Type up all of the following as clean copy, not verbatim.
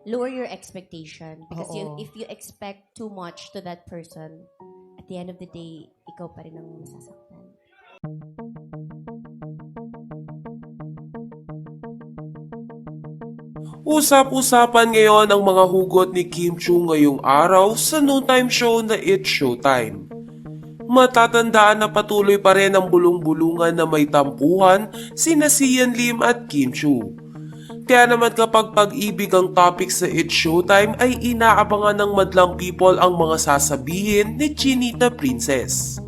lower your expectation. Because Oo. if you expect too much to that person, at the end of the day, ikaw pa rin ang masasaktan. Usap-usapan ngayon ang mga hugot ni Kim Chu ngayong araw sa noontime show na It's Showtime. Matatandaan na patuloy pa rin ang bulong-bulungan na may tampuhan sina Sian Lim at Kim Chu. Kaya naman kapag pag-ibig ang topic sa It's Showtime ay inaabangan ng madlang people ang mga sasabihin ni Chinita Princess.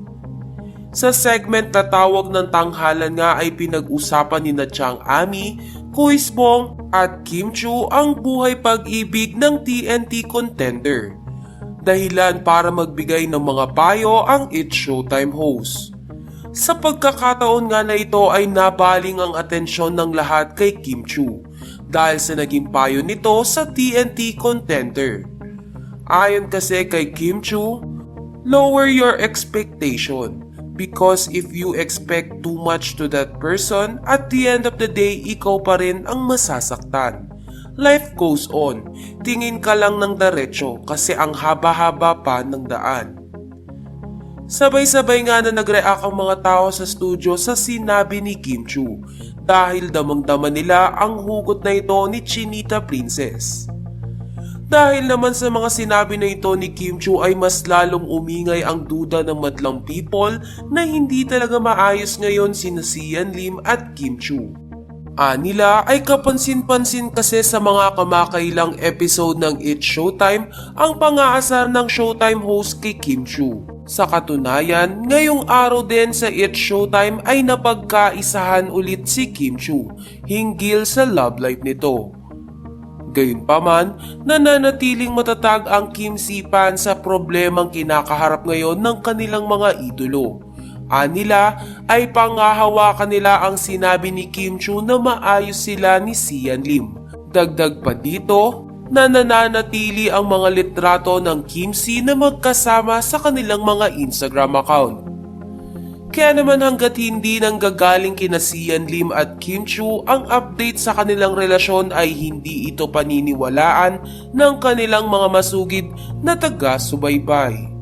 Sa segment na tawag ng tanghalan nga ay pinag-usapan ni na Chang Ami, Kuis Bong at Kim Chu ang buhay pag-ibig ng TNT contender. Dahilan para magbigay ng mga payo ang It's Showtime host. Sa pagkakataon nga na ito ay nabaling ang atensyon ng lahat kay Kim Chu dahil sa naging payo nito sa TNT contender. Ayon kasi kay Kim Chu, lower your expectation. Because if you expect too much to that person, at the end of the day, ikaw pa rin ang masasaktan. Life goes on. Tingin ka lang ng diretso kasi ang haba-haba pa ng daan. Sabay-sabay nga na nag-react ang mga tao sa studio sa sinabi ni Kim Chu dahil damang-dama nila ang hugot na ito ni Chinita Princess. Dahil naman sa mga sinabi na ito ni Kim Chu ay mas lalong umingay ang duda ng madlang people na hindi talaga maayos ngayon sina Sian Lim at Kim Chu. Nila ay kapansin-pansin kasi sa mga kamakailang episode ng It's Showtime ang pang-aasar ng Showtime host kay Kim Chu. Sa katunayan, ngayong araw din sa It's Showtime ay napagkaisahan ulit si Kim Chu hinggil sa love life nito. Gayunpaman, nananatiling matatag ang Kim Sipan sa problemang kinakaharap ngayon ng kanilang mga idolo. Nila ay pangahawakan nila ang sinabi ni Kim Chu na maayos sila ni Sian Lim. Dagdag pa dito, nananatili ang mga litrato ng Kim Si na magkasama sa kanilang mga Instagram account. Kaya naman hanggat hindi nanggagaling kina Sian Lim at Kim Chu ang update sa kanilang relasyon ay hindi ito paniniwalaan ng kanilang mga masugid na taga-subaybay.